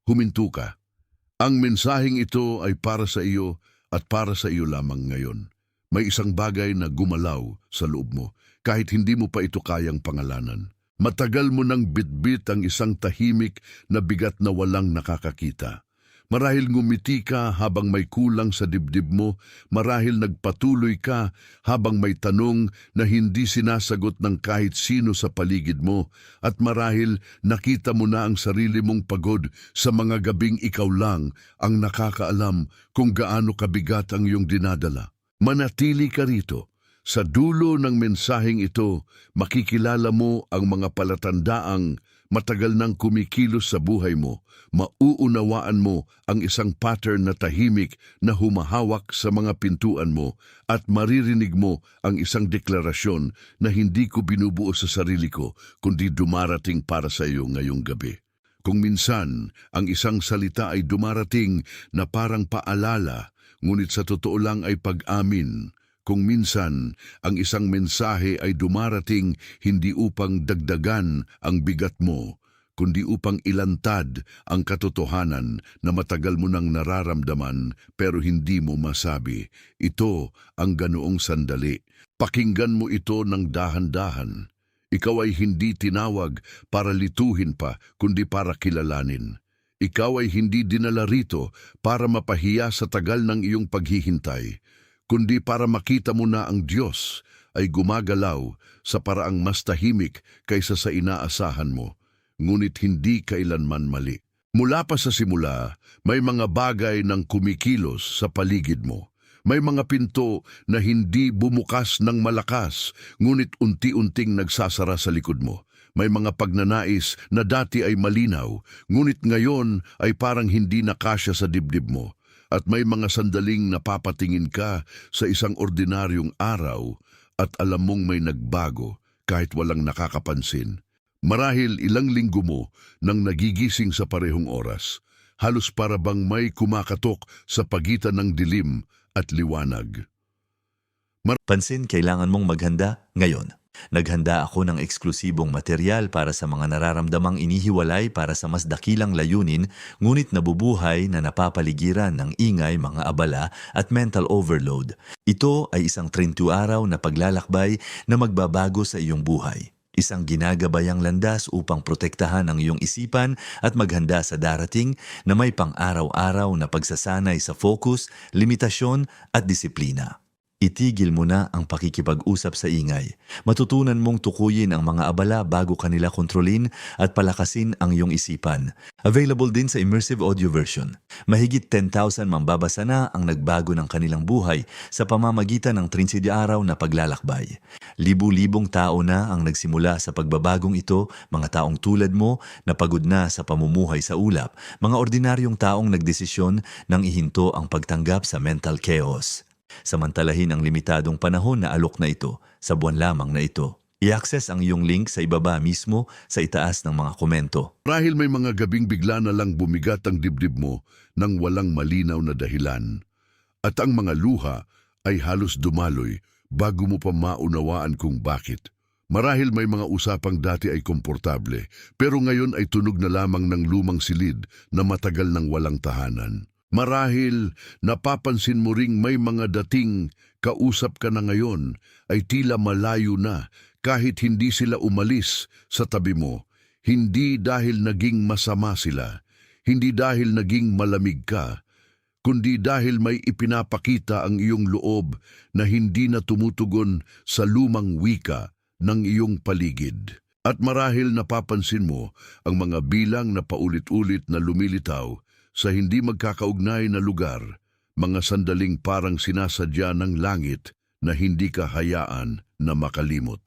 huminto ka. Ang mensaheng ito ay para sa iyo at para sa iyo lamang ngayon. May isang bagay na gumalaw sa loob mo kahit hindi mo pa ito kayang pangalanan. Matagal mo nang bitbit ang isang tahimik na bigat na walang nakakakita. Marahil ngumiti ka habang may kulang sa dibdib mo, marahil nagpatuloy ka habang may tanong na hindi sinasagot ng kahit sino sa paligid mo, at marahil nakita mo na ang sarili mong pagod sa mga gabing ikaw lang ang nakakaalam kung gaano kabigat ang iyong dinadala. Manatili ka rito. Sa dulo ng mensaheng ito, makikilala mo ang mga palatandaang matagal nang kumikilos sa buhay mo. Mauunawaan mo ang isang pattern na tahimik na humahawak sa mga pintuan mo, at maririnig mo ang isang deklarasyon na hindi ko binubuo sa sarili ko, kundi dumarating para sa iyo ngayong gabi. Kung minsan, ang isang salita ay dumarating na parang paalala, ngunit sa totoo lang ay pag-amin. Kung minsan, ang isang mensahe ay dumarating hindi upang dagdagan ang bigat mo, kundi upang ilantad ang katotohanan na matagal mo nang nararamdaman pero hindi mo masabi. Ito ang ganoong sandali. Pakinggan mo ito ng dahan-dahan. Ikaw ay hindi tinawag para lituhin pa, kundi para kilalanin. Ikaw ay hindi dinala rito para mapahiya sa tagal ng iyong paghihintay, kundi para makita mo na ang Diyos ay gumagalaw sa paraang mas tahimik kaysa sa inaasahan mo, ngunit hindi kailanman mali. Mula pa sa simula, may mga bagay ng kumikilos sa paligid mo. May mga pinto na hindi bumukas ng malakas, ngunit unti-unting nagsasara sa likod mo. May mga pagnanais na dati ay malinaw, ngunit ngayon ay parang hindi nakasya sa dibdib mo. At may mga sandaling napapatingin ka sa isang ordinaryong araw at alam mong may nagbago kahit walang nakakapansin. Marahil ilang linggo mo nang nagigising sa parehong oras, halos para bang may kumakatok sa pagitan ng dilim at liwanag. Pansin, kailangan mong maghanda ngayon. Naghanda ako ng eksklusibong material para sa mga nararamdamang inihiwalay para sa mas dakilang layunin, ngunit nabubuhay na napapaligiran ng ingay, mga abala at mental overload. Ito ay isang 30 araw na paglalakbay na magbabago sa iyong buhay. Isang ginagabayang landas upang protektahan ang iyong isipan at maghanda sa darating na may pang-araw-araw na pagsasanay sa focus, limitasyon at disiplina. Itigil mo na ang pakikipag-usap sa ingay. Matutunan mong tukuyin ang mga abala bago kanila kontrolin at palakasin ang iyong isipan. Available din sa immersive audio version. Mahigit 10,000 mambabasa na ang nagbago ng kanilang buhay sa pamamagitan ng 30 araw na paglalakbay. Libu-libong tao na ang nagsimula sa pagbabagong ito, mga taong tulad mo na pagod na sa pamumuhay sa ulap, mga ordinaryong taong nagdesisyon nang ihinto ang pagtanggap sa mental chaos. Samantalahin ang limitadong panahon na alok na ito sa buwan lamang na ito. I-access ang iyong link sa ibaba mismo sa itaas ng mga komento. Marahil may mga gabing bigla na lang bumigat ang dibdib mo nang walang malinaw na dahilan, at ang mga luha ay halos dumaloy bago mo pa maunawaan kung bakit. Marahil may mga usapang dati ay komportable, pero ngayon ay tunog na lamang ng lumang silid na matagal nang walang tahanan. Marahil napapansin mo ring may mga dating kausap ka na ngayon ay tila malayo na kahit hindi sila umalis sa tabi mo. Hindi dahil naging masama sila, hindi dahil naging malamig ka, kundi dahil may ipinapakita ang iyong loob na hindi na tumutugon sa lumang wika ng iyong paligid. At marahil napapansin mo ang mga bilang na paulit-ulit na lumilitaw sa hindi magkakaugnay na lugar, mga sandaling parang sinasadya ng langit na hindi ka hayaan na makalimot.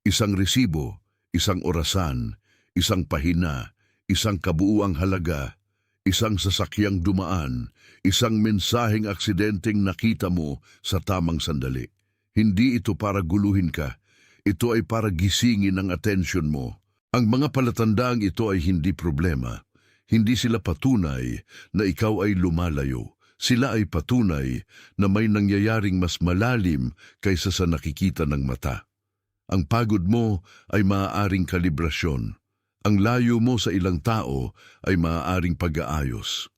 Isang resibo, isang orasan, isang pahina, isang kabuuang halaga, isang sasakyang dumaan, isang mensaheng aksidenteng nakita mo sa tamang sandali. Hindi ito para guluhin ka, ito ay para gisingin ang atensyon mo. Ang mga palatandaang ito ay hindi problema. Hindi sila patunay na ikaw ay lumalayo. Sila ay patunay na may nangyayaring mas malalim kaysa sa nakikita ng mata. Ang pagod mo ay maaaring kalibrasyon. Ang layo mo sa ilang tao ay maaaring pag-aayos.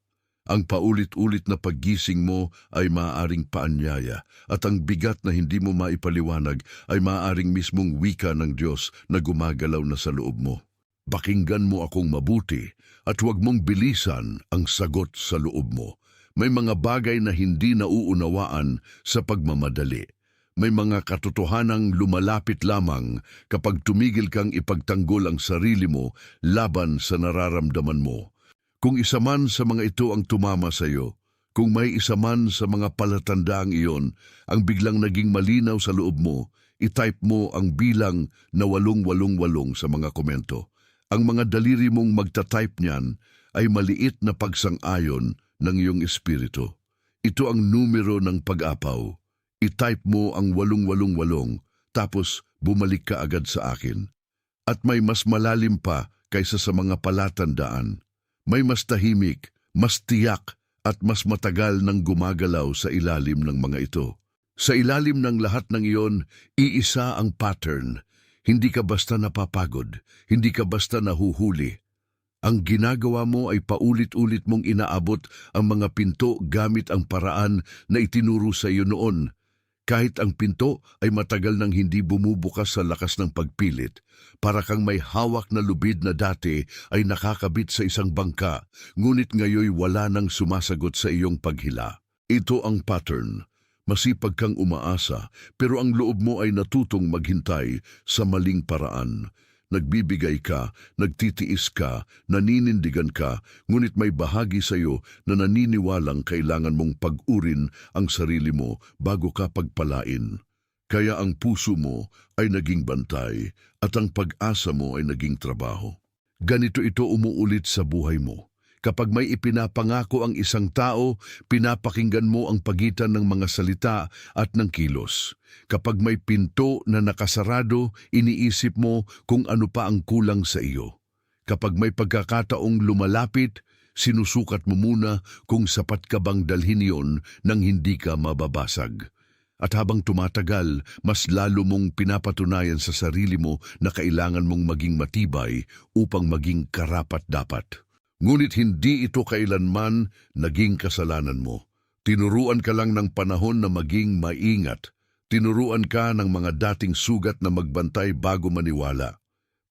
Ang paulit-ulit na paggising mo ay maaaring paanyaya at ang bigat na hindi mo maipaliwanag ay maaaring mismong wika ng Diyos na gumagalaw na sa loob mo. Pakinggan mo akong mabuti at huwag mong bilisan ang sagot sa loob mo. May mga bagay na hindi nauunawaan sa pagmamadali. May mga katotohanang lumalapit lamang kapag tumigil kang ipagtanggol ang sarili mo laban sa nararamdaman mo. Kung isa man sa mga ito ang tumama sa iyo, kung may isa man sa mga palatandaang iyon ang biglang naging malinaw sa loob mo, itype mo ang bilang na 888 sa mga komento. Ang mga daliri mong magta-type niyan ay maliit na pagsang-ayon ng iyong espiritu. Ito ang numero ng pag-apaw. I-type mo ang 888 tapos bumalik ka agad sa akin. At may mas malalim pa kaysa sa mga palatandaan. May mas tahimik, mas tiyak at mas matagal nang gumagalaw sa ilalim ng mga ito. Sa ilalim ng lahat ng iyon, iisa ang pattern. Hindi ka basta napapagod, hindi ka basta nahuhuli. Ang ginagawa mo ay paulit-ulit mong inaabot ang mga pinto gamit ang paraan na itinuro sa iyo noon. Kahit ang pinto ay matagal nang hindi bumubukas sa lakas ng pagpilit, para kang may hawak na lubid na dati ay nakakabit sa isang bangka, ngunit ngayoy wala nang sumasagot sa iyong paghila. Ito ang pattern. Masipag kang umaasa, pero ang loob mo ay natutong maghintay sa maling paraan. Nagbibigay ka, nagtitiis ka, naninindigan ka, ngunit may bahagi sa iyo na naniniwalang kailangan mong pag-urin ang sarili mo bago ka pagpalain. Kaya ang puso mo ay naging bantay at ang pag-asa mo ay naging trabaho. Ganito ito umuulit sa buhay mo. Kapag may ipinapangako ang isang tao, pinapakinggan mo ang pagitan ng mga salita at ng kilos. Kapag may pinto na nakasarado, iniisip mo kung ano pa ang kulang sa iyo. Kapag may pagkakataong lumalapit, sinusukat mo muna kung sapat ka bang dalhin iyon nang hindi ka mababasag. At habang tumatagal, mas lalo mong pinapatunayan sa sarili mo na kailangan mong maging matibay upang maging karapat-dapat. Ngunit hindi ito kailanman naging kasalanan mo. Tinuruan ka lang ng panahon na maging maingat. Tinuruan ka ng mga dating sugat na magbantay bago maniwala.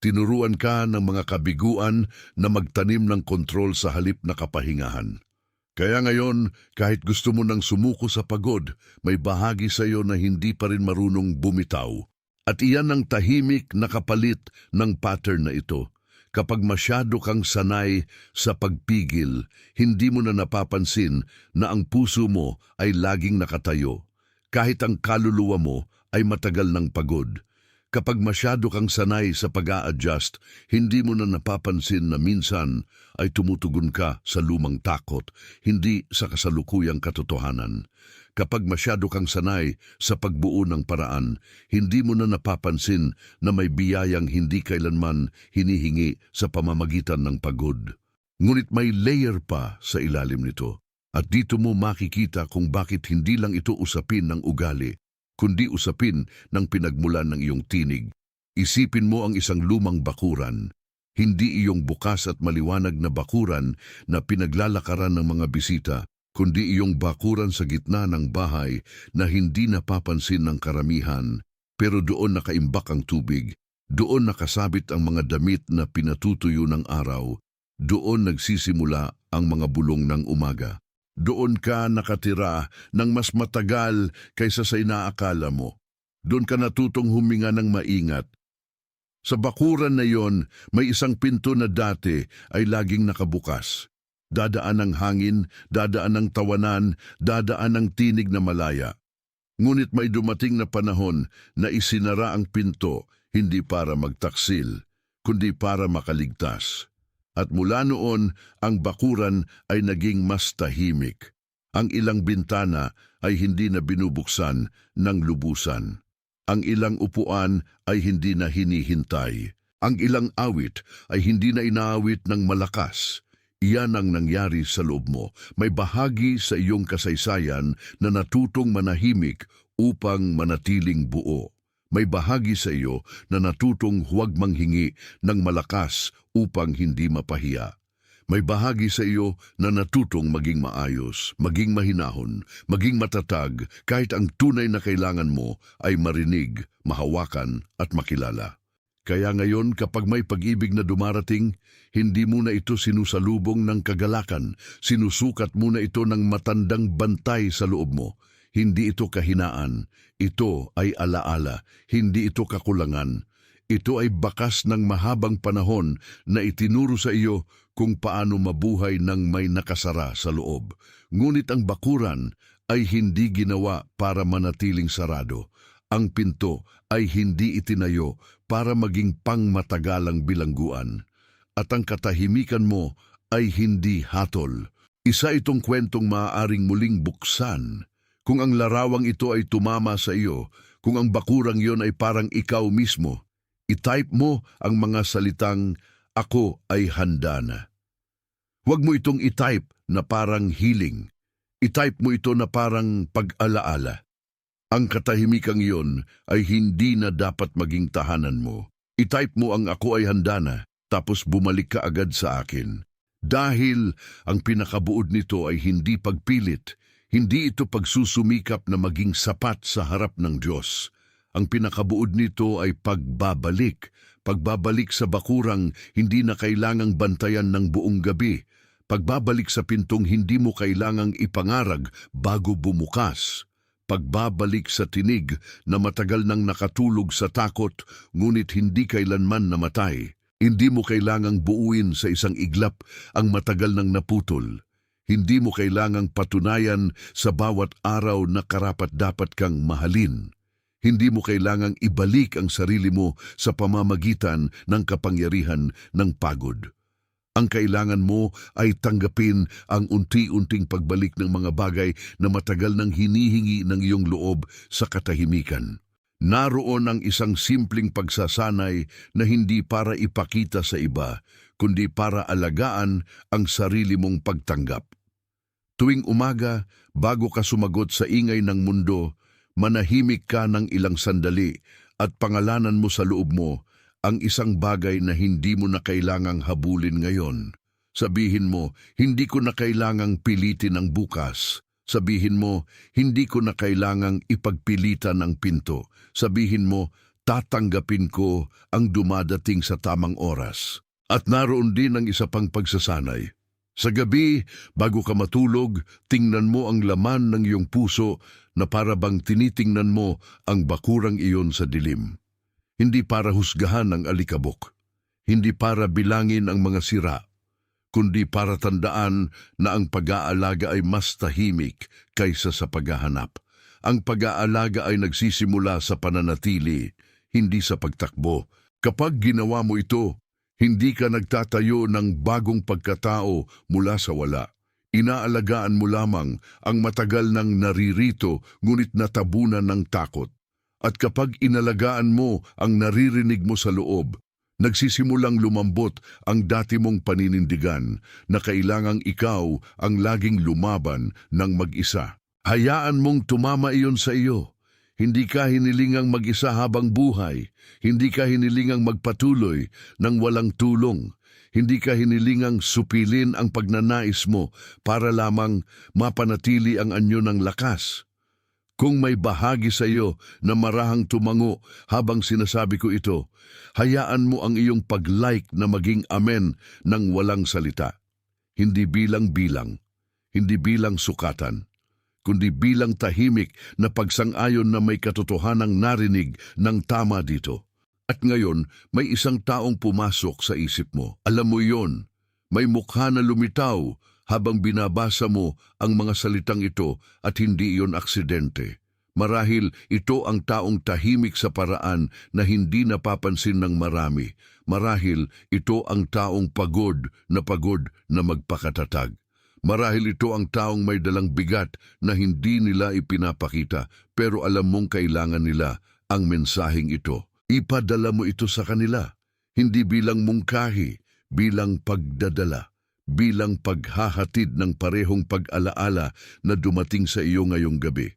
Tinuruan ka ng mga kabiguan na magtanim ng kontrol sa halip na kapahingahan. Kaya ngayon, kahit gusto mo nang sumuko sa pagod, may bahagi sa iyo na hindi pa rin marunong bumitaw. At iyan ang tahimik na kapalit ng pattern na ito. Kapag masyado kang sanay sa pagpigil, hindi mo na napapansin na ang puso mo ay laging nakatayo, kahit ang kaluluwa mo ay matagal ng pagod. Kapag masyado kang sanay sa pag-a-adjust, hindi mo na napapansin na minsan ay tumutugon ka sa lumang takot, hindi sa kasalukuyang katotohanan. Kapag masyado kang sanay sa pagbuo ng paraan, hindi mo na napapansin na may biyayang hindi kailanman hinihingi sa pamamagitan ng pagod. Ngunit may layer pa sa ilalim nito, at dito mo makikita kung bakit hindi lang ito usapin ng ugali, kundi usapin ng pinagmulan ng iyong tinig. Isipin mo ang isang lumang bakuran, hindi iyong bukas at maliwanag na bakuran na pinaglalakaran ng mga bisita, kundi iyong bakuran sa gitna ng bahay na hindi napapansin ng karamihan, pero doon nakaimbak ang tubig, doon nakasabit ang mga damit na pinatutuyo ng araw, doon nagsisimula ang mga bulong ng umaga. Doon ka nakatira ng mas matagal kaysa sa inaakala mo. Doon ka natutong huminga ng maingat. Sa bakuran na yon, may isang pinto na dati ay laging nakabukas. Dadaan ang hangin, dadaan ang tawanan, dadaan ang tinig na malaya. Ngunit may dumating na panahon na isinara ang pinto, hindi para magtaksil, kundi para makaligtas. At mula noon, ang bakuran ay naging mas tahimik. Ang ilang bintana ay hindi na binubuksan ng lubusan. Ang ilang upuan ay hindi na hinihintay. Ang ilang awit ay hindi na inaawit ng malakas. Iyan ang nangyari sa loob mo. May bahagi sa iyong kasaysayan na natutong manahimik upang manatiling buo. May bahagi sa iyo na natutong huwag manghingi ng malakas upang hindi mapahiya. May bahagi sa iyo na natutong maging maayos, maging mahinahon, maging matatag kahit ang tunay na kailangan mo ay marinig, mahawakan at makilala. Kaya ngayon kapag may pag-ibig na dumarating, hindi mo na ito sinusalubong ng kagalakan, sinusukat mo na ito ng matandang bantay sa loob mo. Hindi ito kahinaan, ito ay alaala, hindi ito kakulangan. Ito ay bakas ng mahabang panahon na itinuro sa iyo kung paano mabuhay ng may nakasara sa loob. Ngunit ang bakuran ay hindi ginawa para manatiling sarado. Ang pinto ay hindi itinayo para maging pangmatagalang bilangguan. At ang katahimikan mo ay hindi hatol. Isa itong kwentong maaaring muling buksan. Kung ang larawang ito ay tumama sa iyo, kung ang bakurang iyon ay parang ikaw mismo, i-type mo ang mga salitang, "Ako ay handa na." Huwag mo itong i-type na parang healing. I-type mo ito na parang pag-alaala. Ang katahimikang iyon ay hindi na dapat maging tahanan mo. I-type mo ang "Ako ay handa na", tapos bumalik ka agad sa akin. Dahil ang pinakabuod nito ay hindi pagpilit, hindi ito pagsusumikap na maging sapat sa harap ng Diyos. Ang pinakabuod nito ay pagbabalik. Pagbabalik sa bakurang hindi na kailangang bantayan ng buong gabi. Pagbabalik sa pintong hindi mo kailangang ipangarag bago bumukas. Pagbabalik sa tinig na matagal nang nakatulog sa takot ngunit hindi kailanman namatay. Hindi mo kailangang buuin sa isang iglap ang matagal nang naputol. Hindi mo kailangang patunayan sa bawat araw na karapat-dapat kang mahalin. Hindi mo kailangang ibalik ang sarili mo sa pamamagitan ng kapangyarihan ng pagod. Ang kailangan mo ay tanggapin ang unti-unting pagbalik ng mga bagay na matagal nang hinihingi ng iyong loob sa katahimikan. Naroon ang isang simpleng pagsasanay na hindi para ipakita sa iba, kundi para alagaan ang sarili mong pagtanggap. Tuwing umaga, bago ka sumagot sa ingay ng mundo, manahimik ka ng ilang sandali at pangalanan mo sa loob mo ang isang bagay na hindi mo na kailangang habulin ngayon. Sabihin mo, "Hindi ko na kailangang pilitin ang bukas." Sabihin mo, "Hindi ko na kailangang ipagpilitan ang pinto." Sabihin mo, "Tatanggapin ko ang dumadating sa tamang oras." At naroon din ang isa pang pagsasanay. Sa gabi, bago ka matulog, tingnan mo ang laman ng iyong puso na para bang tinitingnan mo ang bakurang iyon sa dilim. Hindi para husgahan ang alikabok, hindi para bilangin ang mga sira, kundi para tandaan na ang pag-aalaga ay mas tahimik kaysa sa paghahanap. Ang pag-aalaga ay nagsisimula sa pananatili, hindi sa pagtakbo. Kapag ginawa mo ito, hindi ka nagtatayo ng bagong pagkatao mula sa wala. Inaalagaan mo lamang ang matagal nang naririto ngunit natabunan ng takot. At kapag inalagaan mo ang naririnig mo sa loob, nagsisimulang lumambot ang dati mong paninindigan na kailangang ikaw ang laging lumaban ng mag-isa. Hayaan mong tumama iyon sa iyo. Hindi ka hinilingang mag-isa habang buhay. Hindi ka hinilingang magpatuloy ng walang tulong. Hindi ka hinilingang supilin ang pagnanais mo para lamang mapanatili ang anyo ng lakas. Kung may bahagi sa iyo na marahang tumango habang sinasabi ko ito, hayaan mo ang iyong pag-like na maging amen ng walang salita. Hindi bilang-bilang, hindi bilang sukatan, kundi bilang tahimik na pagsang-ayon na may katotohanang narinig ng tama dito. At ngayon, may isang taong pumasok sa isip mo. Alam mo yon, may mukha na lumitaw habang binabasa mo ang mga salitang ito at hindi iyon aksidente. Marahil ito ang taong tahimik sa paraan na hindi napapansin ng marami. Marahil ito ang taong pagod na magpakatatag. Marahil ito ang taong may dalang bigat na hindi nila ipinapakita, pero alam mong kailangan nila ang mensaheng ito. Ipadala mo ito sa kanila, hindi bilang mungkahi, bilang pagdadala, bilang paghahatid ng parehong pag-alaala na dumating sa iyo ngayong gabi.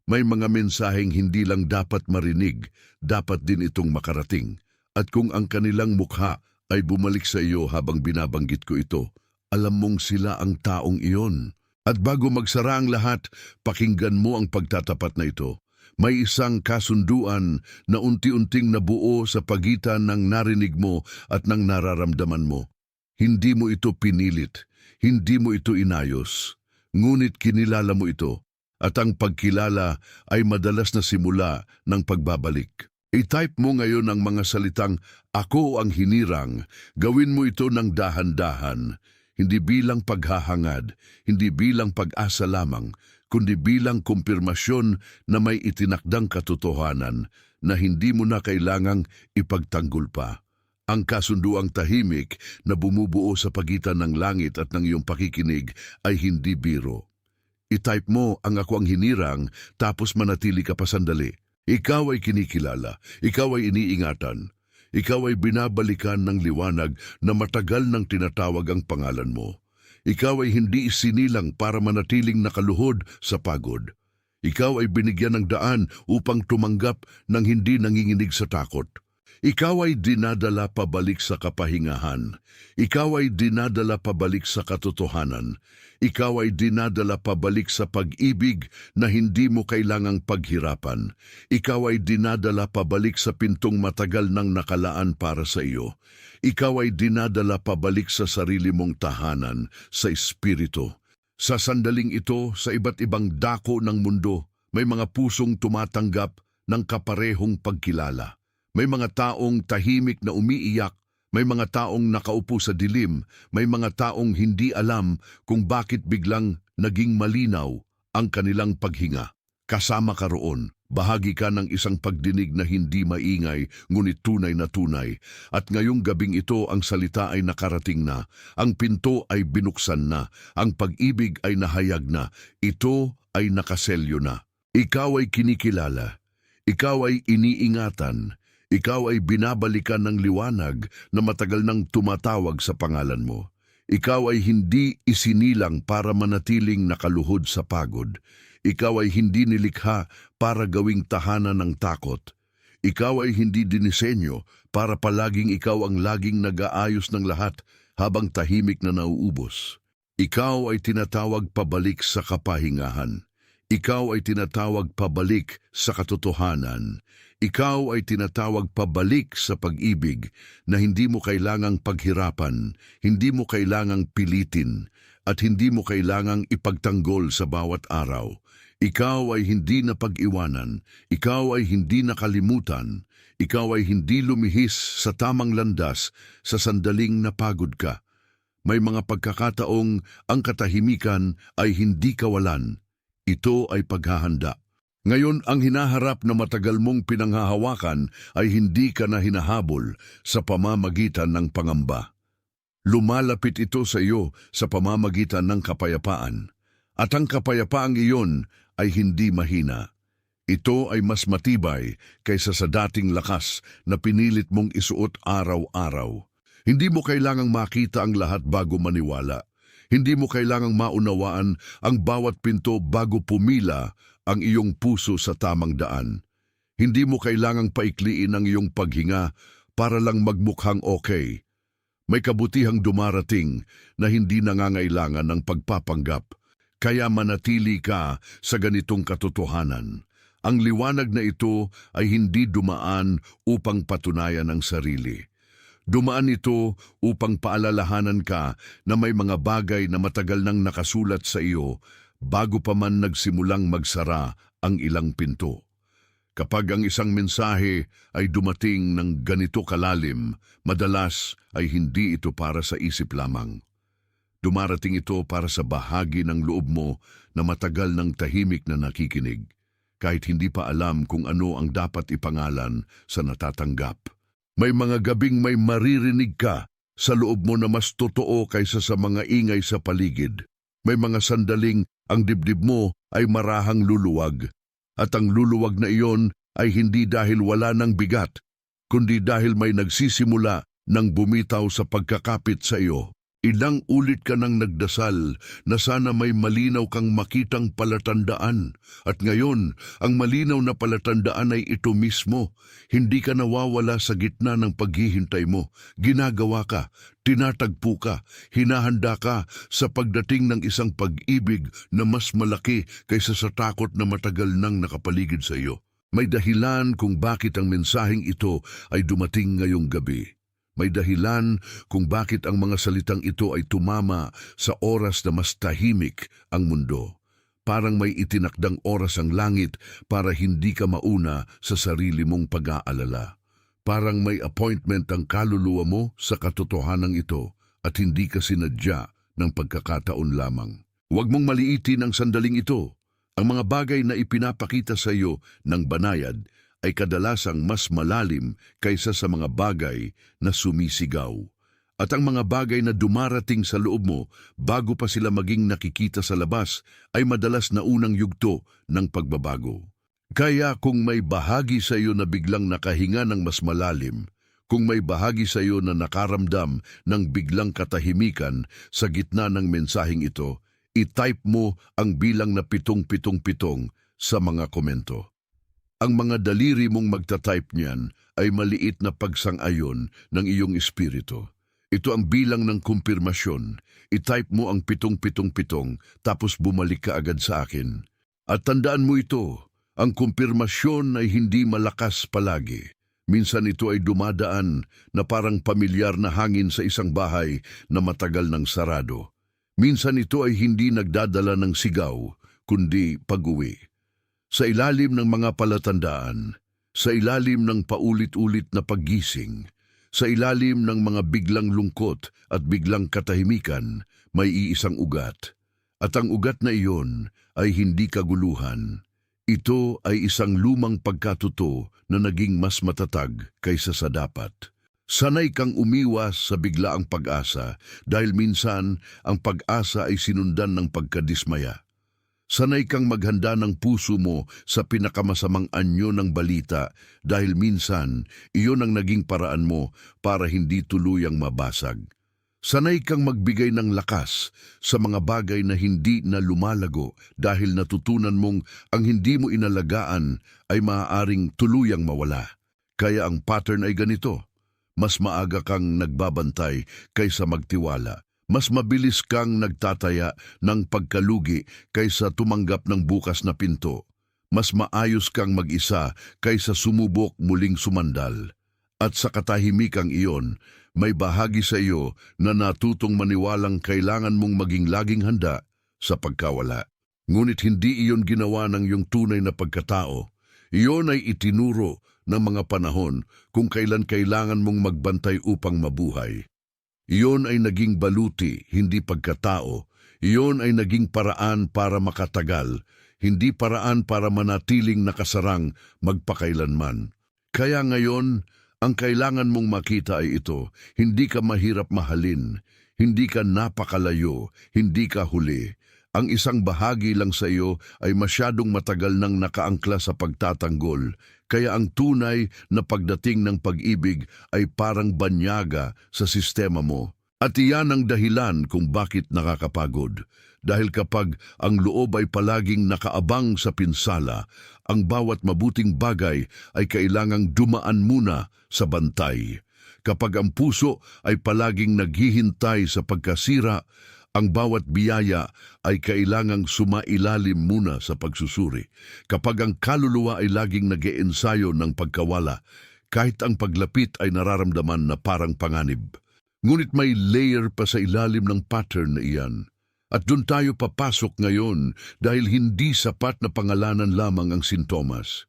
May mga mensaheng hindi lang dapat marinig, dapat din itong makarating. At kung ang kanilang mukha ay bumalik sa iyo habang binabanggit ko ito, alam mong sila ang taong iyon. At bago magsara ang lahat, pakinggan mo ang pagtatapat na ito. May isang kasunduan na unti-unting nabuo sa pagitan ng narinig mo at ng nararamdaman mo. Hindi mo ito pinilit, hindi mo ito inayos, ngunit kinilala mo ito. At ang pagkilala ay madalas na simula ng pagbabalik. I-type mo ngayon ang mga salitang, "Ako ang hinirang." Gawin mo ito ng dahan-dahan. Hindi bilang paghahangad, hindi bilang pag-asa lamang, kundi bilang kumpirmasyon na may itinakdang katotohanan na hindi mo na kailangang ipagtanggol pa. Ang kasunduang tahimik na bumubuo sa pagitan ng langit at ng iyong pakikinig ay hindi biro. I-type mo ang "Ako ang hinirang" tapos manatili ka pa sandali. Ikaw ay kinikilala, ikaw ay iniingatan, ikaw ay binabalikan ng liwanag na matagal nang tinatawag ang pangalan mo. Ikaw ay hindi isinilang para manatiling nakaluhod sa pagod. Ikaw ay binigyan ng daan upang tumanggap ng hindi nanginginig sa takot. Ikaw ay dinadala pabalik sa kapahingahan. Ikaw ay dinadala pabalik sa katotohanan. Ikaw ay dinadala pabalik sa pag-ibig na hindi mo kailangang paghirapan. Ikaw ay dinadala pabalik sa pintong matagal nang nakalaan para sa iyo. Ikaw ay dinadala pabalik sa sarili mong tahanan, sa espiritu. Sa sandaling ito, sa iba't ibang dako ng mundo, may mga pusong tumatanggap ng kaparehong pagkilala. May mga taong tahimik na umiiyak, may mga taong nakaupo sa dilim, may mga taong hindi alam kung bakit biglang naging malinaw ang kanilang paghinga. Kasama ka roon, bahagi ka ng isang pagdinig na hindi maingay, ngunit tunay na tunay. At ngayong gabing ito ang salita ay nakarating na, ang pinto ay binuksan na, ang pag-ibig ay nahayag na, ito ay nakaselyo na. Ikaw ay kinikilala, ikaw ay iniingatan, ikaw ay binabalikan ng liwanag na matagal nang tumatawag sa pangalan mo. Ikaw ay hindi isinilang para manatiling nakaluhod sa pagod. Ikaw ay hindi nilikha para gawing tahanan ng takot. Ikaw ay hindi dinisenyo para palaging ikaw ang laging nag-aayos ng lahat habang tahimik na nauubos. Ikaw ay tinatawag pabalik sa kapahingahan. Ikaw ay tinatawag pabalik sa katotohanan. Ikaw ay tinatawag pabalik sa pag-ibig na hindi mo kailangang paghirapan, hindi mo kailangang pilitin, at hindi mo kailangang ipagtanggol sa bawat araw. Ikaw ay hindi na pag-iwanan, ikaw ay hindi nakalimutan, ikaw ay hindi lumihis sa tamang landas sa sandaling napagod ka. May mga pagkakataong ang katahimikan ay hindi kawalan. Ito ay paghahanda. Ngayon, ang hinaharap na matagal mong pinanghahawakan ay hindi ka na hinahabol sa pamamagitan ng pangamba. Lumalapit ito sa iyo sa pamamagitan ng kapayapaan. At ang kapayapaang iyon ay hindi mahina. Ito ay mas matibay kaysa sa dating lakas na pinilit mong isuot araw-araw. Hindi mo kailangang makita ang lahat bago maniwala. Hindi mo kailangang maunawaan ang bawat pinto bago pumila ang iyong puso sa tamang daan. Hindi mo kailangang paikliin ang iyong paghinga para lang magmukhang okay. May kabutihang dumarating na hindi nangangailangan ng pagpapanggap, kaya manatili ka sa ganitong katotohanan. Ang liwanag na ito ay hindi dumaan upang patunayan ang sarili. Dumaan ito upang paalalahanan ka na may mga bagay na matagal nang nakasulat sa iyo bago pa man nagsimulang magsara ang ilang pinto. Kapag ang isang mensahe ay dumating ng ganito kalalim, madalas ay hindi ito para sa isip lamang. Dumarating ito para sa bahagi ng loob mo na matagal ng tahimik na nakikinig, kahit hindi pa alam kung ano ang dapat ipangalan sa natatanggap. May mga gabing may maririnig ka sa loob mo na mas totoo kaysa sa mga ingay sa paligid. May mga sandaling ang dibdib mo ay marahang luluwag. At ang luluwag na iyon ay hindi dahil wala ng bigat, kundi dahil may nagsisimula ng bumitaw sa pagkakapit sa iyo. Ilang ulit ka nang nagdasal na sana may malinaw kang makitang palatandaan. At ngayon, ang malinaw na palatandaan ay ito mismo. Hindi ka nawawala sa gitna ng paghihintay mo. Ginagawa ka, tinatagpo ka, hinahanda ka sa pagdating ng isang pag-ibig na mas malaki kaysa sa takot na matagal nang nakapaligid sa iyo. May dahilan kung bakit ang mensaheng ito ay dumating ngayong gabi. May dahilan kung bakit ang mga salitang ito ay tumama sa oras na mas tahimik ang mundo. Parang may itinakdang oras ang langit para hindi ka mauna sa sarili mong pag-aalala. Parang may appointment ang kaluluwa mo sa katotohanan ito at hindi ka sinadya ng pagkakataon lamang. Huwag mong maliitin ang sandaling ito. Ang mga bagay na ipinapakita sa iyo ng banayad ay kadalasang mas malalim kaysa sa mga bagay na sumisigaw. At ang mga bagay na dumarating sa loob mo bago pa sila maging nakikita sa labas ay madalas na unang yugto ng pagbabago. Kaya kung may bahagi sa iyo na biglang nakahinga ng mas malalim, kung may bahagi sa iyo na nakaramdam ng biglang katahimikan sa gitna ng mensaheng ito, i-type mo ang bilang na 777 sa mga komento. Ang mga daliri mong magta-type niyan ay maliit na pagsang-ayon ng iyong espiritu. Ito ang bilang ng kumpirmasyon. I-type mo ang 777 tapos bumalik ka agad sa akin. At tandaan mo ito, ang kumpirmasyon ay hindi malakas palagi. Minsan ito ay dumadaan na parang pamilyar na hangin sa isang bahay na matagal nang sarado. Minsan ito ay hindi nagdadala ng sigaw, kundi pag-uwi. Sa ilalim ng mga palatandaan, sa ilalim ng paulit-ulit na paggising, sa ilalim ng mga biglang lungkot at biglang katahimikan, may iisang ugat. At ang ugat na iyon ay hindi kaguluhan. Ito ay isang lumang pagkatuto na naging mas matatag kaysa sa dapat. Sanay kang umiwas sa biglaang pag-asa dahil minsan ang pag-asa ay sinundan ng pagkadismaya. Sanay kang maghanda ng puso mo sa pinakamasamang anyo ng balita dahil minsan iyon ang naging paraan mo para hindi tuluyang mabasag. Sanay kang magbigay ng lakas sa mga bagay na hindi na lumalago dahil natutunan mong ang hindi mo inalagaan ay maaaring tuluyang mawala. Kaya ang pattern ay ganito. Mas maaga kang nagbabantay kaysa magtiwala. Mas mabilis kang nagtataya ng pagkalugi kaysa tumanggap ng bukas na pinto. Mas maayos kang mag-isa kaysa sumubok muling sumandal. At sa katahimikang iyon, may bahagi sa iyo na natutong maniwalang kailangan mong maging laging handa sa pagkawala. Ngunit hindi iyon ginawa ng iyong tunay na pagkatao. Iyon ay itinuro ng mga panahon kung kailan kailangan mong magbantay upang mabuhay. Iyon ay naging baluti, hindi pagkatao. Iyon ay naging paraan para makatagal, hindi paraan para manatiling nakasarang magpakailanman. Kaya ngayon, ang kailangan mong makita ay ito, hindi ka mahirap mahalin, hindi ka napakalayo, hindi ka huli. Ang isang bahagi lang sa iyo ay masyadong matagal nang nakaangkla sa pagtatanggol, kaya ang tunay na pagdating ng pag-ibig ay parang banyaga sa sistema mo. At iyan ang dahilan kung bakit nakakapagod. Dahil kapag ang loob ay palaging nakaabang sa pinsala, ang bawat mabuting bagay ay kailangang dumaan muna sa bantay. Kapag ang puso ay palaging naghihintay sa pagkasira, ang bawat biyaya ay kailangang sumailalim muna sa pagsusuri. Kapag ang kaluluwa ay laging nag-iensayo ng pagkawala, kahit ang paglapit ay nararamdaman na parang panganib. Ngunit may layer pa sa ilalim ng pattern na iyan. At doon tayo papasok ngayon dahil hindi sapat na pangalanan lamang ang sintomas.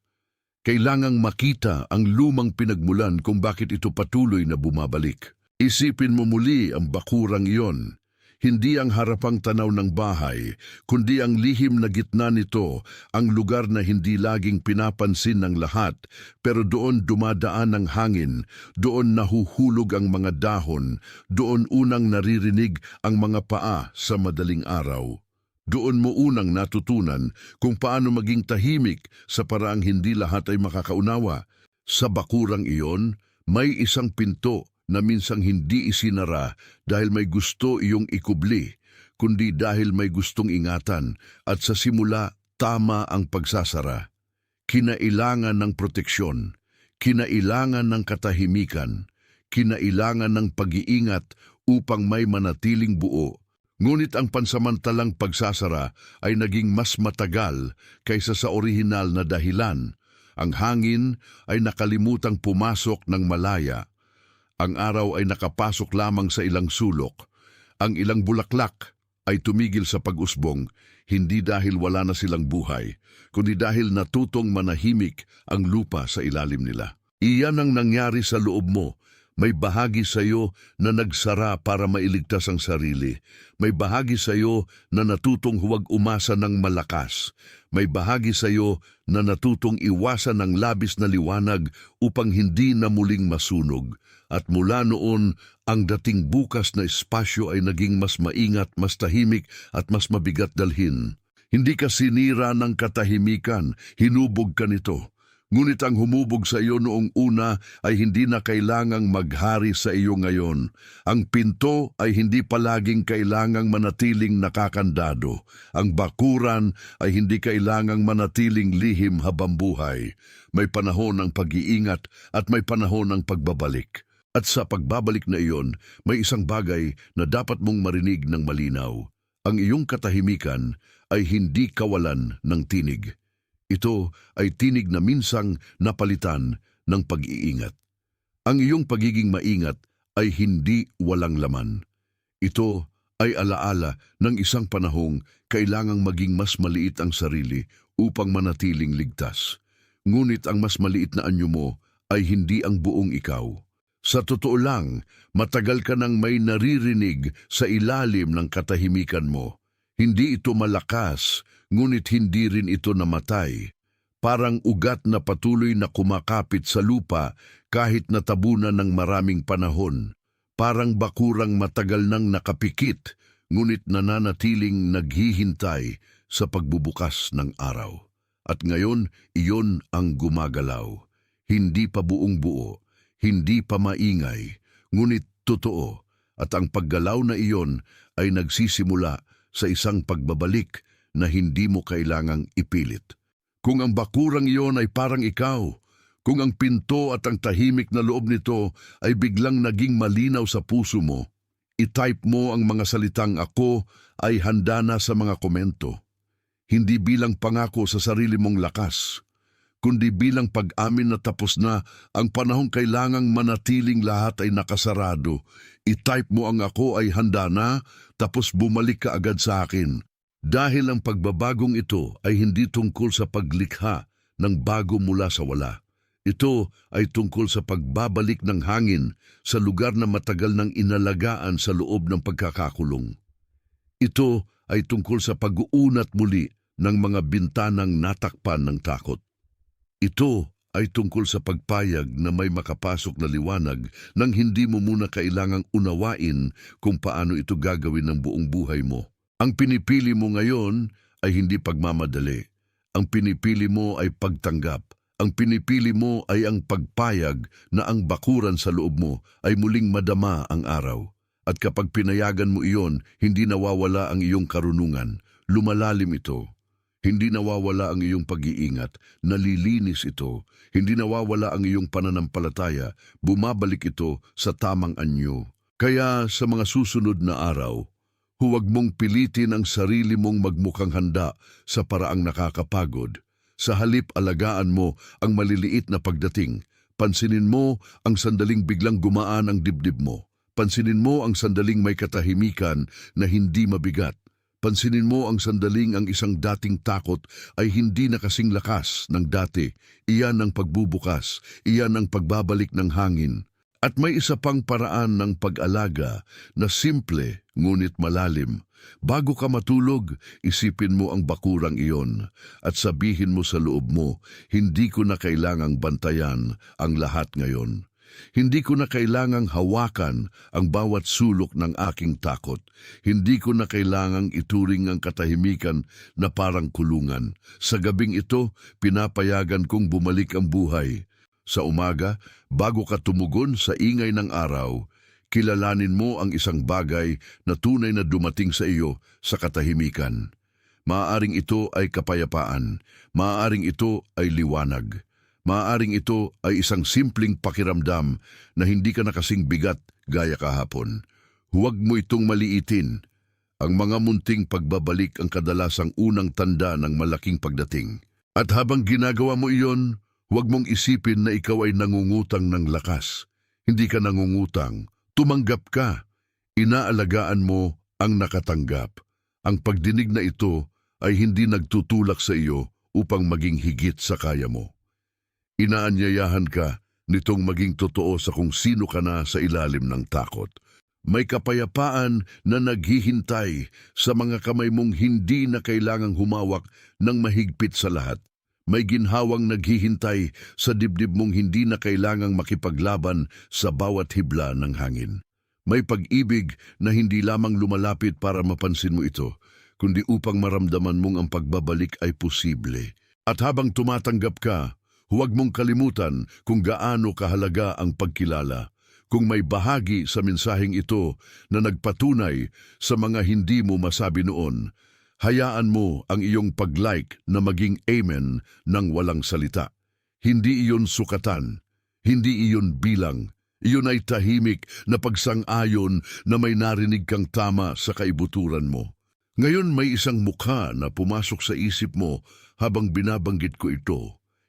Kailangang makita ang lumang pinagmulan kung bakit ito patuloy na bumabalik. Isipin mo muli ang bakurang iyon. Hindi ang harapang tanaw ng bahay, kundi ang lihim na gitna nito, ang lugar na hindi laging pinapansin ng lahat, pero doon dumadaan ang hangin, doon nahuhulog ang mga dahon, doon unang naririnig ang mga paa sa madaling araw. Doon mo unang natutunan kung paano maging tahimik sa paraang hindi lahat ay makakaunawa. Sa bakurang iyon, may isang pinto na minsang hindi isinara dahil may gusto iyong ikubli, kundi dahil may gustong ingatan at sa simula tama ang pagsasara. Kinailangan ng proteksyon, kinailangan ng katahimikan, kinailangan ng pag-iingat upang may manatiling buo. Ngunit ang pansamantalang pagsasara ay naging mas matagal kaysa sa orihinal na dahilan. Ang hangin ay nakalimutang pumasok ng malaya. Ang araw ay nakapasok lamang sa ilang sulok. Ang ilang bulaklak ay tumigil sa pag-usbong, hindi dahil wala na silang buhay, kundi dahil natutong manahimik ang lupa sa ilalim nila. Iyan ang nangyari sa loob mo. May bahagi sa iyo na nagsara para mailigtas ang sarili. May bahagi sa iyo na natutong huwag umasa ng malakas. May bahagi sa iyo na natutong iwasan ng labis na liwanag upang hindi na muling masunog. At mula noon, ang dating bukas na espasyo ay naging mas maingat, mas tahimik at mas mabigat dalhin. Hindi ka sinira ng katahimikan, hinubog ka nito. Ngunit ang humubog sa iyo noong una ay hindi na kailangang maghari sa iyo ngayon. Ang pinto ay hindi palaging kailangang manatiling nakakandado. Ang bakuran ay hindi kailangang manatiling lihim habang buhay. May panahon ng pag-iingat at may panahon ng pagbabalik. At sa pagbabalik na iyon, may isang bagay na dapat mong marinig ng malinaw. Ang iyong katahimikan ay hindi kawalan ng tinig. Ito ay tinig na minsang napalitan ng pag-iingat. Ang iyong pagiging maingat ay hindi walang laman. Ito ay alaala ng isang panahong kailangang maging mas maliit ang sarili upang manatiling ligtas. Ngunit ang mas maliit na anyo mo ay hindi ang buong ikaw. Sa totoo lang, matagal ka nang may naririnig sa ilalim ng katahimikan mo. Hindi ito malakas, ngunit hindi rin ito namatay. Parang ugat na patuloy na kumakapit sa lupa kahit natabunan ng maraming panahon. Parang bakurang matagal nang nakapikit, ngunit nananatiling naghihintay sa pagbubukas ng araw. At ngayon, iyon ang gumagalaw. Hindi pa buong buo, hindi pa maingay, ngunit totoo. At ang paggalaw na iyon ay nagsisimula sa isang pagbabalik na hindi mo kailangang ipilit. Kung ang bakurang iyon ay parang ikaw, kung ang pinto at ang tahimik na loob nito ay biglang naging malinaw sa puso mo, i-type mo ang mga salitang "ako" ay handa na sa mga komento. Hindi bilang pangako sa sarili mong lakas, kundi bilang pag-amin na tapos na ang panahong kailangang manatiling lahat ay nakasarado. I-type mo ang "ako" ay handa na, tapos bumalik ka agad sa akin. Dahil ang pagbabagong ito ay hindi tungkol sa paglikha ng bago mula sa wala. Ito ay tungkol sa pagbabalik ng hangin sa lugar na matagal nang inalagaan sa loob ng pagkakakulong. Ito ay tungkol sa pag-uunat muli ng mga bintanang natakpan ng takot. Ito ay tungkol sa pagpayag na may makapasok na liwanag nang hindi mo muna kailangang unawain kung paano ito gagawin ng buong buhay mo. Ang pinipili mo ngayon ay hindi pagmamadali. Ang pinipili mo ay pagtanggap. Ang pinipili mo ay ang pagpayag na ang bakuran sa loob mo ay muling madama ang araw. At kapag pinayagan mo iyon, hindi nawawala ang iyong karunungan. Lumalalim ito. Hindi nawawala ang iyong pag-iingat. Nalilinis ito. Hindi nawawala ang iyong pananampalataya. Bumabalik ito sa tamang anyo. Kaya sa mga susunod na araw, huwag mong pilitin ang sarili mong magmukhang handa sa paraang nakakapagod. Sa halip, alagaan mo ang maliliit na pagdating. Pansinin mo ang sandaling biglang gumaan ang dibdib mo. Pansinin mo ang sandaling may katahimikan na hindi mabigat. Pansinin mo ang sandaling ang isang dating takot ay hindi na kasing lakas ng dati. Iyan ang pagbubukas. Iyan ang pagbabalik ng hangin. At may isa pang paraan ng pag-alaga na simple ngunit malalim. Bago ka matulog, isipin mo ang bakurang iyon at sabihin mo sa loob mo, hindi ko na kailangang bantayan ang lahat ngayon. Hindi ko na kailangang hawakan ang bawat sulok ng aking takot. Hindi ko na kailangang ituring ang katahimikan na parang kulungan. Sa gabing ito, pinapayagan kong bumalik ang buhay. Sa umaga, bago ka tumugon sa ingay ng araw, kilalanin mo ang isang bagay na tunay na dumating sa iyo sa katahimikan. Maaaring ito ay kapayapaan, maaaring ito ay liwanag, maaaring ito ay isang simpleng pakiramdam na hindi ka na kasing bigat gaya kahapon. Huwag mo itong maliitin. Ang mga munting pagbabalik ang kadalasang unang tanda ng malaking pagdating. At habang ginagawa mo iyon, huwag mong isipin na ikaw ay nangungutang ng lakas. Hindi ka nangungutang. Tumanggap ka. Inaalagaan mo ang nakatanggap. Ang pagdinig na ito ay hindi nagtutulak sa iyo upang maging higit sa kaya mo. Inaanyayahan ka nitong maging totoo sa kung sino ka na sa ilalim ng takot. May kapayapaan na naghihintay sa mga kamay mong hindi na kailangang humawak ng mahigpit sa lahat. May ginhawang naghihintay sa dibdib mong hindi na kailangang makipaglaban sa bawat hibla ng hangin. May pag-ibig na hindi lamang lumalapit para mapansin mo ito, kundi upang maramdaman mong ang pagbabalik ay posible. At habang tumatanggap ka, huwag mong kalimutan kung gaano kahalaga ang pagkilala. Kung may bahagi sa mensaheng ito na nagpatunay sa mga hindi mo masabi noon, hayaan mo ang iyong pag-like na maging amen ng walang salita. Hindi iyon sukatan, hindi iyon bilang. Iyon ay tahimik na pagsang-ayon na may narinig kang tama sa kaibuturan mo. Ngayon may isang mukha na pumasok sa isip mo habang binabanggit ko ito.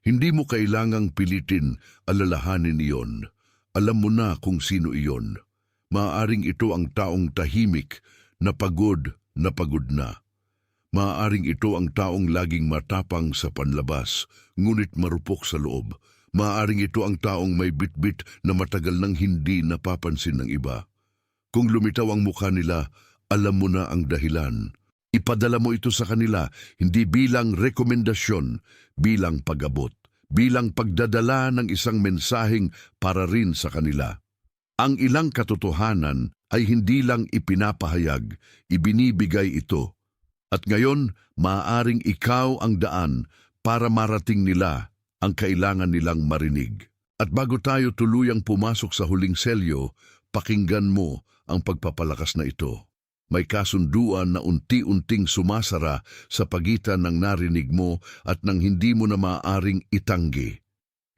Hindi mo kailangang pilitin alalahanin iyon. Alam mo na kung sino iyon. Maaaring ito ang taong tahimik na pagod na. Maaaring ito ang taong laging matapang sa panlabas, ngunit marupok sa loob. Maaaring ito ang taong may bitbit na matagal nang hindi napapansin ng iba. Kung lumitaw ang mukha nila, alam mo na ang dahilan. Ipadala mo ito sa kanila, hindi bilang rekomendasyon, bilang pag-abot. Bilang pagdadala ng isang mensaheng para rin sa kanila. Ang ilang katotohanan ay hindi lang ipinapahayag, ibinibigay ito. At ngayon, maaaring ikaw ang daan para marating nila ang kailangan nilang marinig. At bago tayo tuluyang pumasok sa huling selyo, pakinggan mo ang pagpapalakas na ito. May kasunduan na unti-unting sumasara sa pagitan ng narinig mo at ng hindi mo na maaaring itanggi.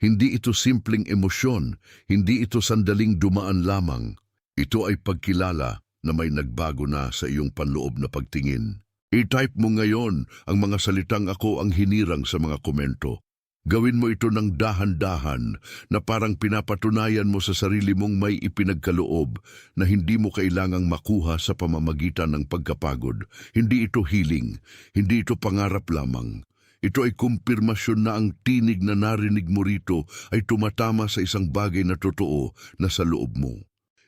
Hindi ito simpleng emosyon, hindi ito sandaling dumaan lamang. Ito ay pagkilala na may nagbago na sa iyong panloob na pagtingin. I-type mo ngayon ang mga salitang ako ang hinirang sa mga komento. Gawin mo ito ng dahan-dahan na parang pinapatunayan mo sa sarili mong may ipinagkaloob na hindi mo kailangang makuha sa pamamagitan ng pagkapagod. Hindi ito healing, hindi ito pangarap lamang. Ito ay kumpirmasyon na ang tinig na narinig mo rito ay tumatama sa isang bagay na totoo na sa loob mo.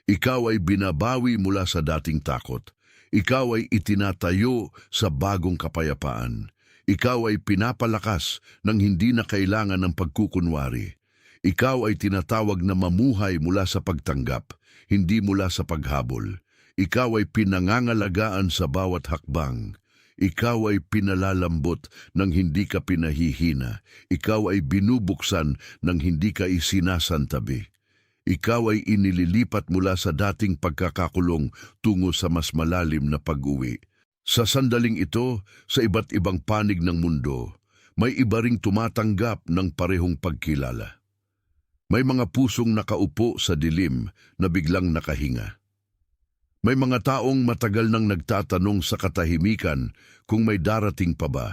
Ikaw ay binabawi mula sa dating takot. Ikaw ay itinatayo sa bagong kapayapaan. Ikaw ay pinapalakas ng hindi na kailangan ng pagkukunwari. Ikaw ay tinatawag na mamuhay mula sa pagtanggap, hindi mula sa paghabol. Ikaw ay pinangangalagaan sa bawat hakbang. Ikaw ay pinalalambot ng hindi ka pinahihina. Ikaw ay binubuksan ng hindi ka isinasantabi. Ikaw ay inililipat mula sa dating pagkakakulong tungo sa mas malalim na pag-uwi. Sa sandaling ito, sa iba't ibang panig ng mundo, may iba ring tumatanggap ng parehong pagkilala. May mga pusong nakaupo sa dilim na biglang nakahinga. May mga taong matagal nang nagtatanong sa katahimikan kung may darating pa ba,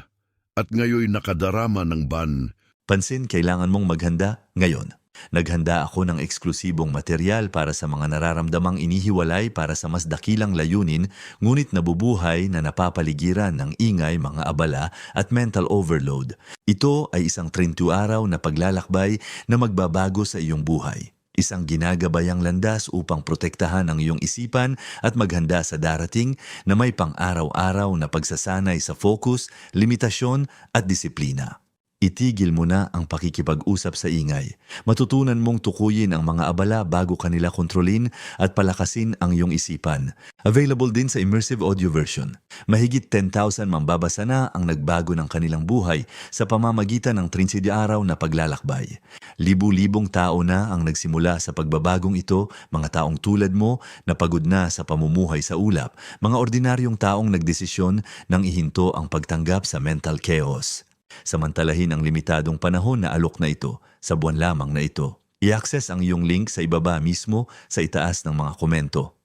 at ngayon nakadarama ng ban. Pansin, kailangan mong maghanda ngayon. Naghanda ako ng eksklusibong material para sa mga nararamdamang inihiwalay para sa mas dakilang layunin, ngunit nabubuhay na napapaligiran ng ingay, mga abala at mental overload. Ito ay isang 32 araw na paglalakbay na magbabago sa iyong buhay. Isang ginagabayang landas upang protektahan ang iyong isipan at maghanda sa darating na may pang-araw-araw na pagsasanay sa focus, limitasyon at disiplina. Itigil mo na ang pakikipag-usap sa ingay. Matutunan mong tukuyin ang mga abala bago kanila kontrolin at palakasin ang iyong isipan. Available din sa immersive audio version. Mahigit 10,000 mambabasa na ang nagbago ng kanilang buhay sa pamamagitan ng 30 araw na paglalakbay. Libu-libong tao na ang nagsimula sa pagbabagong ito, mga taong tulad mo na pagod na sa pamumuhay sa ulap, mga ordinaryong taong nagdesisyon nang ihinto ang pagtanggap sa mental chaos. Samantalahin ang limitadong panahon na alok na ito sa buwan lamang na ito. I-access ang iyong link sa ibaba mismo sa itaas ng mga komento.